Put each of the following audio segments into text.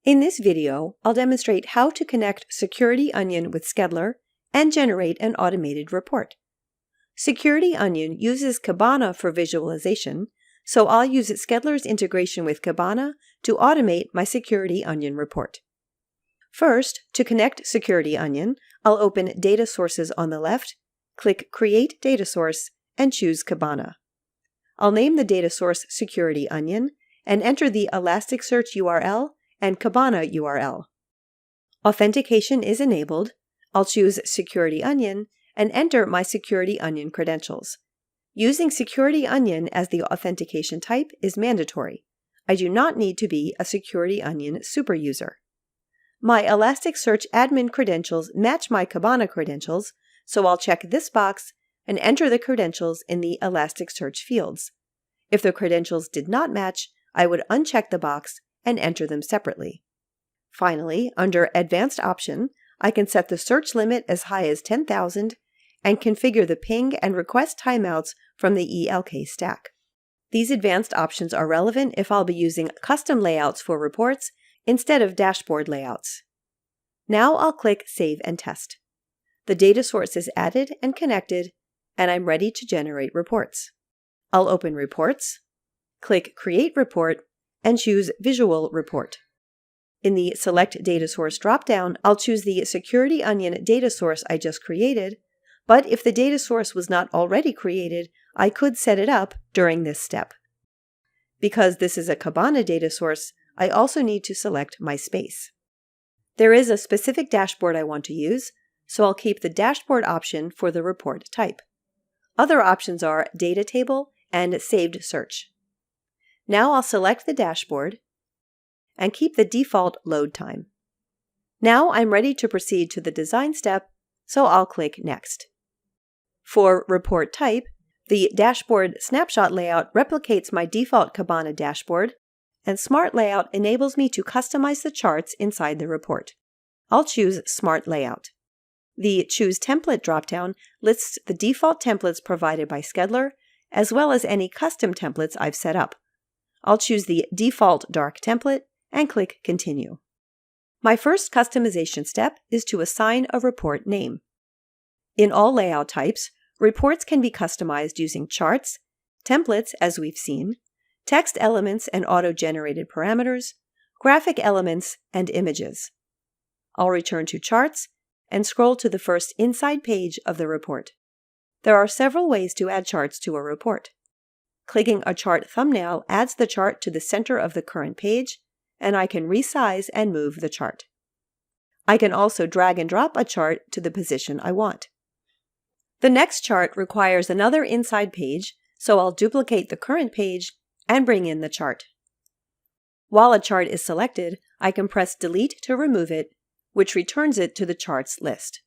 In this video, I'll demonstrate how to connect Suciruty Onion with Skedler and generate an automated report. Suciruty Onion uses Kibana for visualization, so I'll use Skedler's integration with Kibana to automate my Suciruty Onion report. First, to connect Suciruty Onion, I'll open Data Sources on the left, click Create Data Source, and choose Kibana. I'll name the data source Suciruty Onion and enter the Elasticsearch URL and Kibana URL. Authentication is enabled. I'll choose Suciruty Onion and enter my Suciruty Onion credentials. Using Suciruty Onion as the authentication type is mandatory. I do not need to be a Suciruty Onion super user. My Elasticsearch admin credentials match my Kibana credentials, so I'll check this box and enter the credentials in the Elasticsearch fields. If the credentials did not match, I would uncheck the box and enter them separately. Finally, under Advanced Option, I can set the search limit as high as 10,000 and configure the ping and request timeouts from the ELK stack. These advanced options are relevant if I'll be using custom layouts for reports instead of dashboard layouts. Now I'll click Save and Test. The data source is added and connected, and I'm ready to generate reports. I'll open Reports, click Create Report, and choose Visual Report. In the Select Data Source dropdown, I'll choose the Suciruty Onion data source I just created, but if the data source was not already created, I could set it up during this step. Because this is a Kibana data source, I also need to select my space. There is a specific dashboard I want to use, so I'll keep the dashboard option for the report type. Other options are Data Table and Saved Search. Now I'll select the dashboard and keep the default load time. Now I'm ready to proceed to the design step, so I'll click Next. For report type, the dashboard snapshot layout replicates my default Kibana dashboard, and Smart Layout enables me to customize the charts inside the report. I'll choose Smart Layout. The Choose Template dropdown lists the default templates provided by Skedler, as well as any custom templates I've set up. I'll choose the default dark template and click Continue. My first customization step is to assign a report name. In all layout types, reports can be customized using charts, templates as we've seen, text elements and auto-generated parameters, graphic elements, and images. I'll return to Charts and scroll to the first inside page of the report. There are several ways to add charts to a report. Clicking a chart thumbnail adds the chart to the center of the current page, and I can resize and move the chart. I can also drag and drop a chart to the position I want. The next chart requires another inside page, so I'll duplicate the current page and bring in the chart. While a chart is selected, I can press Delete to remove it, which returns it to the charts list.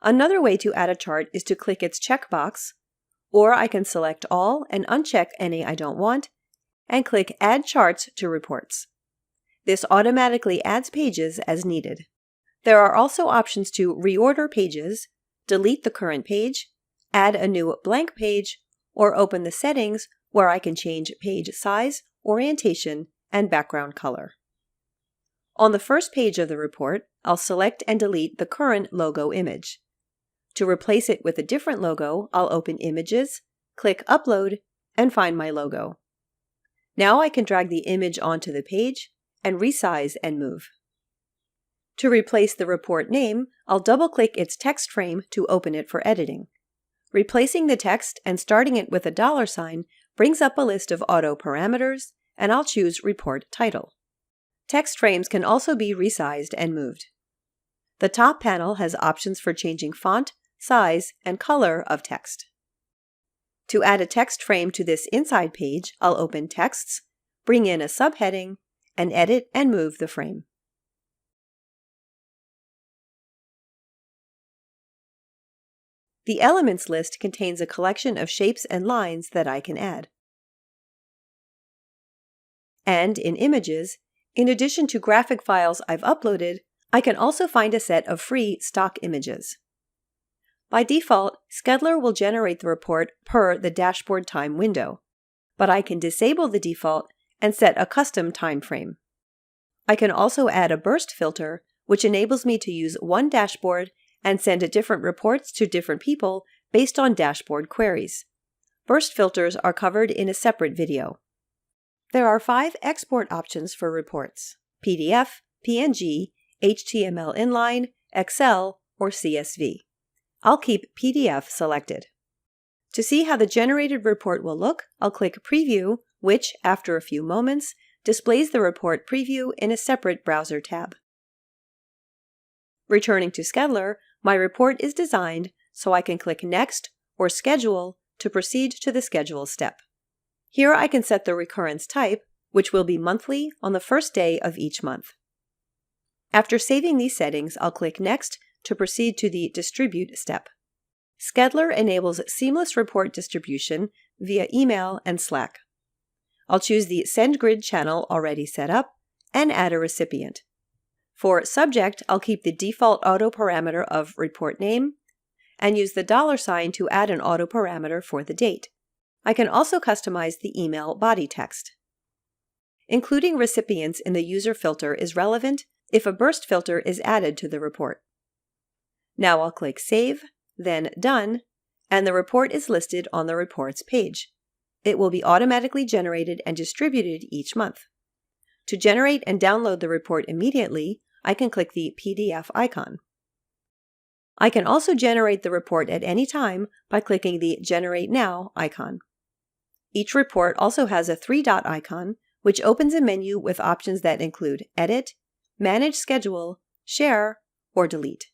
Another way to add a chart is to click its checkbox, or I can select all and uncheck any I don't want, and click Add Charts to Reports. This automatically adds pages as needed. There are also options to reorder pages, delete the current page, add a new blank page, or open the settings where I can change page size, orientation, and background color. On the first page of the report, I'll select and delete the current logo image. To replace it with a different logo, I'll open Images, click Upload, and find my logo. Now I can drag the image onto the page and resize and move. To replace the report name, I'll double-click its text frame to open it for editing. Replacing the text and starting it with a $sign brings up a list of auto parameters, and I'll choose Report Title. Text frames can also be resized and moved. The top panel has options for changing font, size, and color of text. To add a text frame to this inside page, I'll open Texts, bring in a subheading, and edit and move the frame. The Elements list contains a collection of shapes and lines that I can add. And in Images, in addition to graphic files I've uploaded, I can also find a set of free stock images. By default, Skedler will generate the report per the dashboard time window, but I can disable the default and set a custom time frame. I can also add a burst filter, which enables me to use one dashboard and send different reports to different people based on dashboard queries. Burst filters are covered in a separate video. There are 5 export options for reports: PDF, PNG, HTML inline, Excel, or CSV. I'll keep PDF selected. To see how the generated report will look, I'll click Preview, which, after a few moments, displays the report preview in a separate browser tab. Returning to Skedler, my report is designed so I can click Next or Schedule to proceed to the Schedule step. Here I can set the recurrence type, which will be monthly on the first day of each month. After saving these settings, I'll click Next to proceed to the Distribute step. Skedler enables seamless report distribution via email and Slack. I'll choose the Send Grid channel already set up and add a recipient. For subject, I'll keep the default auto parameter of report name and use the $sign to add an auto parameter for the date. I can also customize the email body text. Including recipients in the user filter is relevant if a burst filter is added to the report. Now I'll click Save, then Done, and the report is listed on the Reports page. It will be automatically generated and distributed each month. To generate and download the report immediately, I can click the PDF icon. I can also generate the report at any time by clicking the Generate Now icon. Each report also has a 3-dot icon, which opens a menu with options that include Edit, Manage Schedule, Share, or Delete.